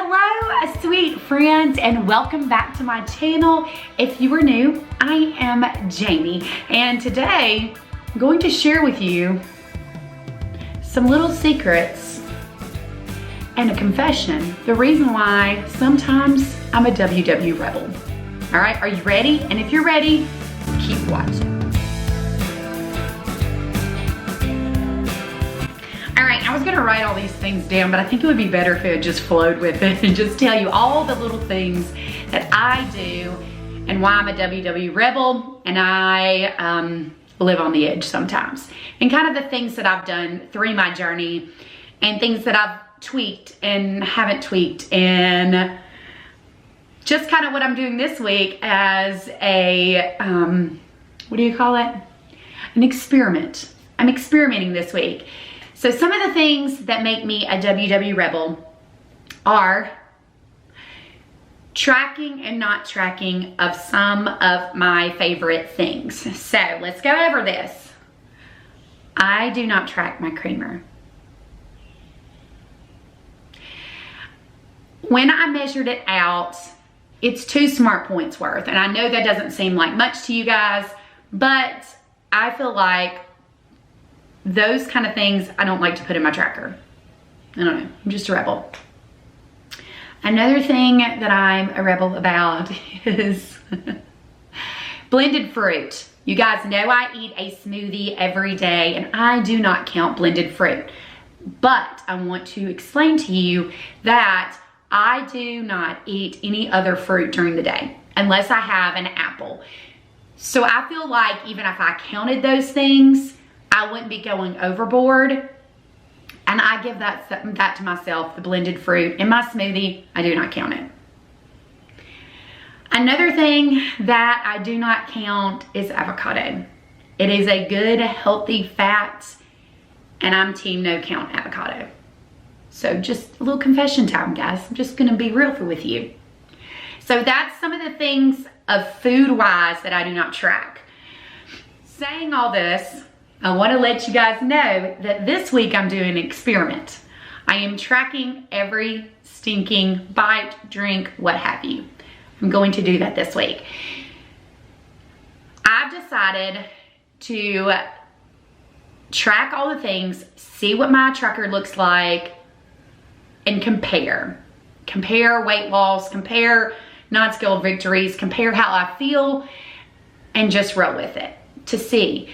Hello, sweet friends, and welcome back to my channel. If you are new, I am Jamie, and today I'm going to share with you some little secrets and a confession. The reason why sometimes I'm a WW rebel. All right, are you ready? And if you're ready, keep watching. All right, I was gonna write all these things down, but I think it would be better if it just flowed with it and just tell you all the little things that I do and why I'm a WW rebel and I live on the edge sometimes. And kind of the things that I've done through my journey and things that I've tweaked and haven't tweaked, and just kind of what I'm doing this week as a, what do you call it? An experiment. I'm experimenting this week. So some of the things that make me a WW rebel are tracking and not tracking of some of my favorite things. So let's go over this. I do not track my creamer. When I measured it out, it's 2 smart points worth. And I know that doesn't seem like much to you guys, but I feel like those kind of things I don't like to put in my tracker. I don't know, I'm just a rebel. Another thing that I'm a rebel about is blended fruit. You guys know I eat a smoothie every day and I do not count blended fruit. But I want to explain to you that I do not eat any other fruit during the day unless I have an apple. So I feel like even if I counted those things, I wouldn't be going overboard. And I give that to myself, the blended fruit in my smoothie. I do not count it. Another thing that I do not count is avocado. It is a good, healthy fat, and I'm team no count avocado. So just a little confession time, guys. I'm just gonna be real with you. So that's some of the things of food-wise that I do not track. Saying all this, I want to let you guys know that this week I'm doing an experiment. I am tracking every stinking bite, drink, what have you. I'm going to do that this week. I've decided to track all the things, see what my tracker looks like, and compare. Compare weight loss, compare non-scaled victories, compare how I feel, and just roll with it to see.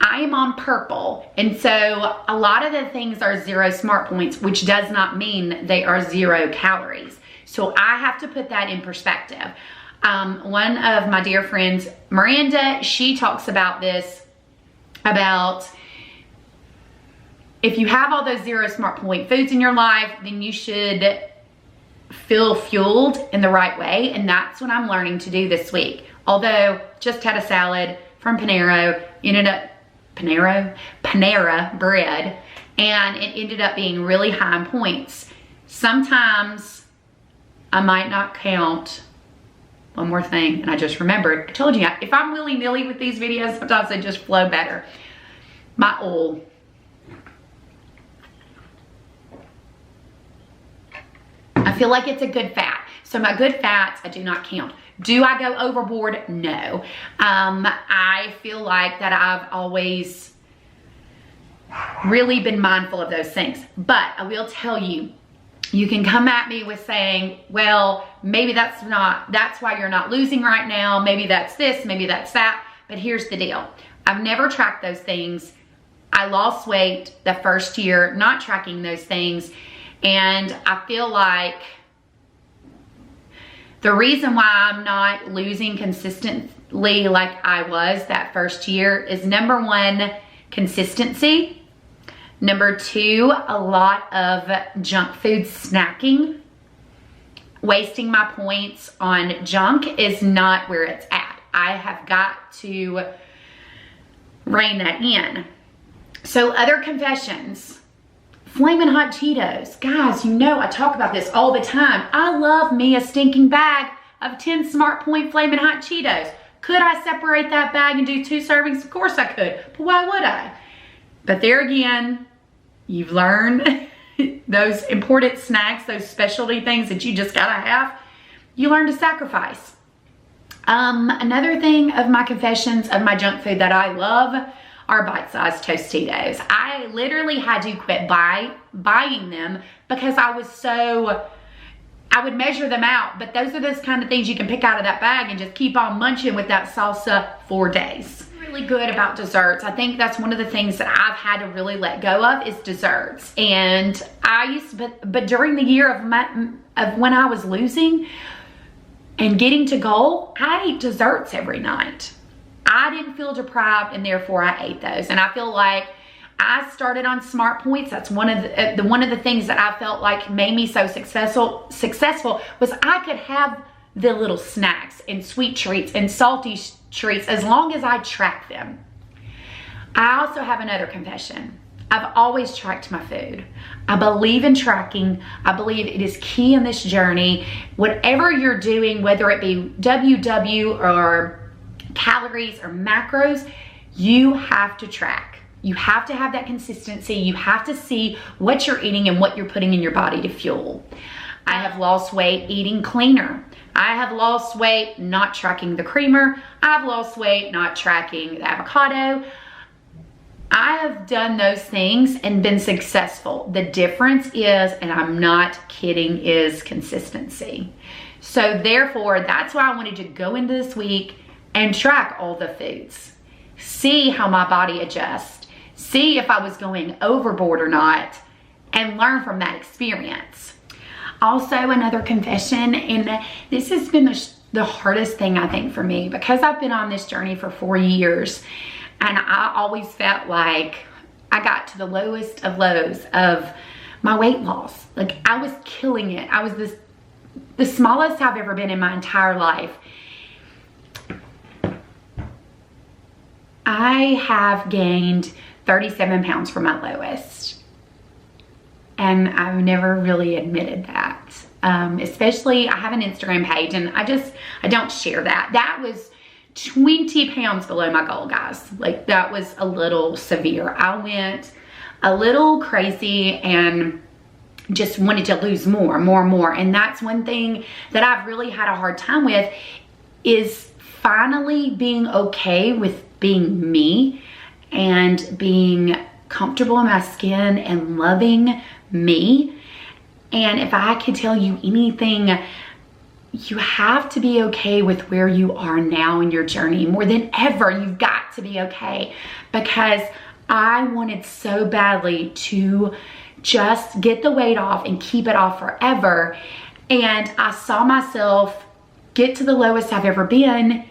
I am on purple, and so a lot of the things are 0 smart points, which does not mean they are 0 calories. So I have to put that in perspective. One of my dear friends, Miranda, she talks about this, about if you have all those 0 smart point foods in your life, then you should feel fueled in the right way, and that's what I'm learning to do this week. Although, just had a salad from Panera, Panera bread, and it ended up being really high in points. Sometimes I might not count. One more thing, and I just remembered. I told you, if I'm willy-nilly with these videos, sometimes they just flow better. My oil. I feel like it's a good fat. So my good fats, I do not count. Do I go overboard? No. I feel like that I've always really been mindful of those things. But I will tell you, you can come at me with saying, well, maybe that's why you're not losing right now. Maybe that's this, maybe that's that. But here's the deal. I've never tracked those things. I lost weight the first year not tracking those things. And I feel like the reason why I'm not losing consistently like I was that first year is number 1, consistency. Number 2, a lot of junk food snacking. Wasting my points on junk is not where it's at. I have got to rein that in. So other confessions. Flamin' Hot Cheetos. Guys, you know I talk about this all the time. I love me a stinking bag of 10 Smart Point Flamin' Hot Cheetos. Could I separate that bag and do 2 servings? Of course I could, but why would I? But there again, you've learned those important snacks, those specialty things that you just gotta have, you learn to sacrifice. Another thing of my confessions of my junk food that I love are bite-sized Tostitos. I literally had to quit buying them because I would measure them out, but those are those kind of things you can pick out of that bag and just keep on munching with that salsa for days. Really good about desserts. I think that's one of the things that I've had to really let go of is desserts. And I used to, but during the year of when I was losing and getting to goal, I ate desserts every night. I didn't feel deprived, and therefore I ate those. And I feel like I started on Smart Points. That's one of the things that I felt like made me so successful was I could have the little snacks and sweet treats and salty treats as long as I track them. I also have another confession. I've always tracked my food. I believe in tracking. I believe it is key in this journey. Whatever you're doing, whether it be WW or calories or macros, you have to track. You have to have that consistency. You have to see what you're eating and what you're putting in your body to fuel. I have lost weight eating cleaner. I have lost weight not tracking the creamer. I've lost weight not tracking the avocado. I have done those things and been successful. The difference is, and I'm not kidding, is consistency. So therefore, that's why I wanted to go into this week and track all the foods. See how my body adjusts. See if I was going overboard or not, and learn from that experience. Also, another confession, and this has been the hardest thing I think for me, because I've been on this journey for 4 years, and I always felt like I got to the lowest of lows of my weight loss. Like I was killing it. I was the smallest I've ever been in my entire life. I have gained 37 pounds from my lowest. And I've never really admitted that. Especially, I have an Instagram page and I don't share that. That was 20 pounds below my goal, guys. Like that was a little severe. I went a little crazy and just wanted to lose more. And that's one thing that I've really had a hard time with, is finally being okay with being me and being comfortable in my skin and loving me. And if I could tell you anything, you have to be okay with where you are now in your journey. More than ever, you've got to be okay, because I wanted so badly to just get the weight off and keep it off forever. And I saw myself get to the lowest I've ever been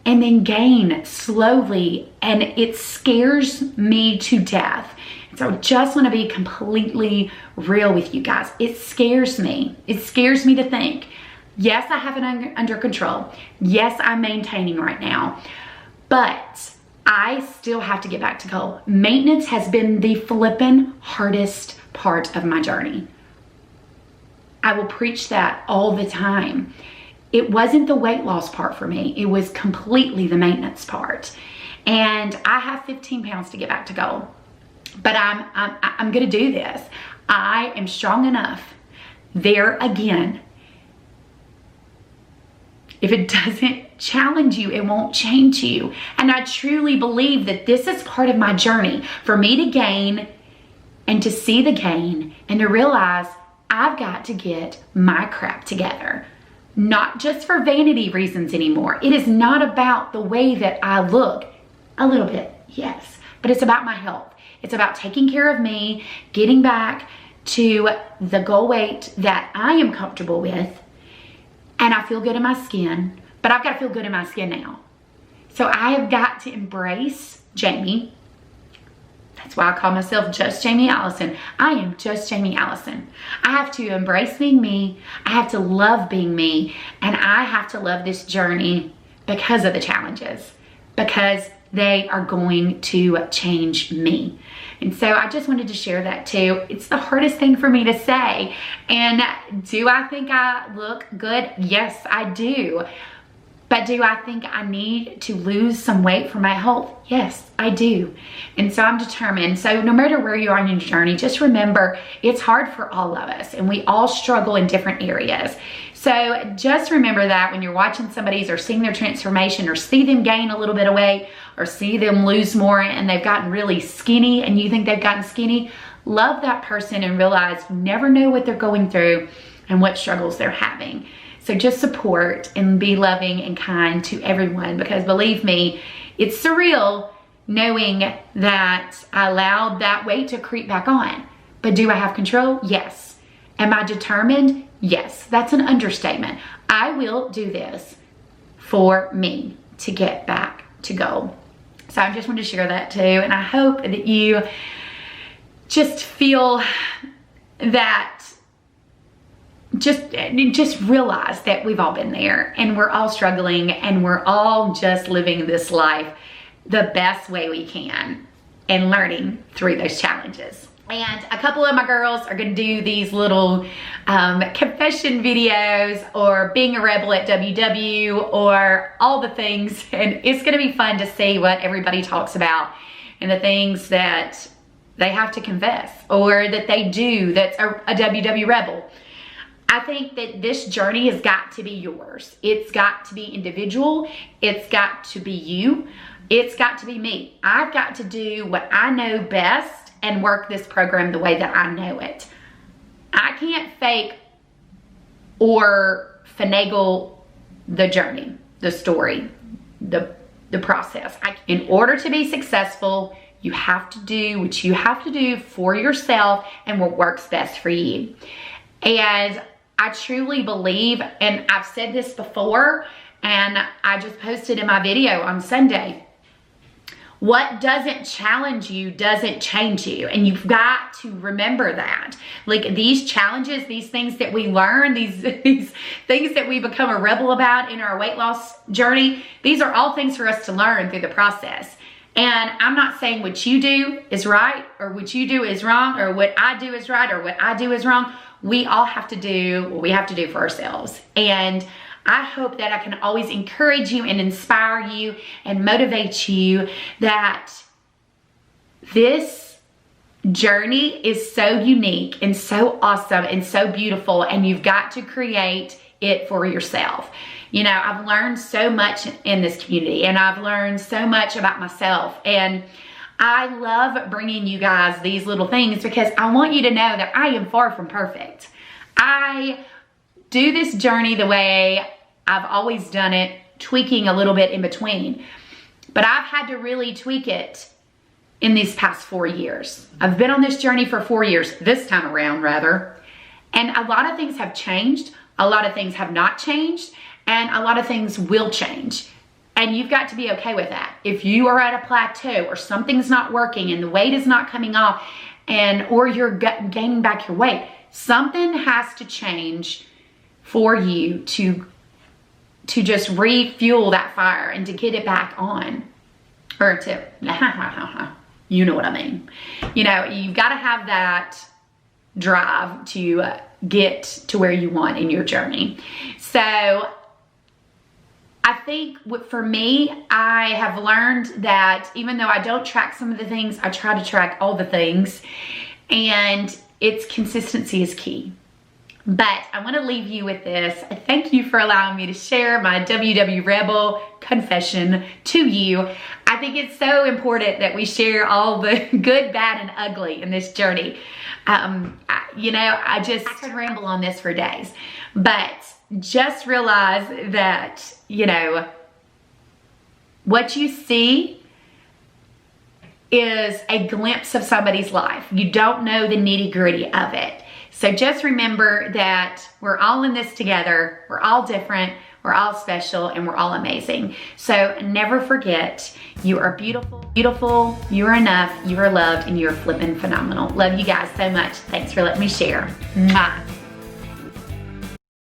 and then gain slowly, and it scares me to death. So I just want to be completely real with you guys. It scares me. It scares me to think, yes, I have it under control. Yes, I'm maintaining right now, but I still have to get back to goal. Maintenance has been the flippin' hardest part of my journey. I will preach that all the time. It wasn't the weight loss part for me. It was completely the maintenance part. And I have 15 pounds to get back to goal. But I'm gonna do this. I am strong enough. There again, if it doesn't challenge you, it won't change you. And I truly believe that this is part of my journey, for me to gain and to see the gain and to realize I've got to get my crap together. Not just for vanity reasons anymore. It is not about the way that I look. A little bit, yes, but it's about my health. It's about taking care of me, getting back to the goal weight that I am comfortable with, and I feel good in my skin, but I've got to feel good in my skin now. So I have got to embrace Jamie. That's why I call myself Just Jamie Allison. I am Just Jamie Allison. I have to embrace being me. I have to love being me. And I have to love this journey because of the challenges, because they are going to change me. And so I just wanted to share that too. It's the hardest thing for me to say. And do I think I look good? Yes, I do. But do I think I need to lose some weight for my health? Yes, I do. And so I'm determined. So no matter where you are in your journey, just remember it's hard for all of us and we all struggle in different areas. So just remember that when you're watching somebody's or seeing their transformation or see them gain a little bit of weight or see them lose more and they've gotten really skinny and you think they've gotten skinny, love that person and realize you never know what they're going through and what struggles they're having. So just support and be loving and kind to everyone, because believe me, it's surreal knowing that I allowed that weight to creep back on. But do I have control? Yes. Am I determined? Yes. That's an understatement. I will do this for me to get back to goal. So I just wanted to share that too. And I hope that you just feel that just realize that we've all been there and we're all struggling and we're all just living this life the best way we can and learning through those challenges. And a couple of my girls are gonna do these little confession videos or being a rebel at WW or all the things, and it's gonna be fun to see what everybody talks about and the things that they have to confess or that they do that's a WW rebel. I think that this journey has got to be yours. It's got to be individual. It's got to be you. It's got to be me. I've got to do what I know best and work this program the way that I know it. I can't fake or finagle the journey, the story, the process. In order to be successful, you have to do what you have to do for yourself and what works best for you. And I truly believe, and I've said this before, and I just posted in my video on Sunday, what doesn't challenge you doesn't change you. And you've got to remember that. Like these challenges, these things that we learn, these things that we become a rebel about in our weight loss journey, these are all things for us to learn through the process. And I'm not saying what you do is right or what you do is wrong or what I do is right or what I do is wrong. We all have to do what we have to do for ourselves. And I hope that I can always encourage you and inspire you and motivate you that this journey is so unique and so awesome and so beautiful, and you've got to create it for yourself. You know, I've learned so much in this community and I've learned so much about myself, and I love bringing you guys these little things because I want you to know that I am far from perfect. I do this journey the way I've always done it, tweaking a little bit in between. But I've had to really tweak it in these past 4 years. I've been on this journey for 4 years, this time around rather. And a lot of things have changed, a lot of things have not changed, and a lot of things will change. And you've got to be okay with that. If you are at a plateau or something's not working and the weight is not coming off or you're gaining back your weight, something has to change for you to just refuel that fire and to get it back on. Or to, you know what I mean. You know, you've got to have that drive to get to where you want in your journey. So I think for me, I have learned that even though I don't track some of the things, I try to track all the things, and it's consistency is key. But I want to leave you with this. Thank you for allowing me to share my WW Rebel confession to you. I think it's so important that we share all the good, bad, and ugly in this journey. You know, I could ramble on this for days, but just realize that, you know, what you see is a glimpse of somebody's life. You don't know the nitty-gritty of it. So just remember that we're all in this together. We're all different. We're all special, and we're all amazing. So never forget, you are beautiful, beautiful, you are enough, you are loved, and you are flippin' phenomenal. Love you guys so much. Thanks for letting me share. Mwah.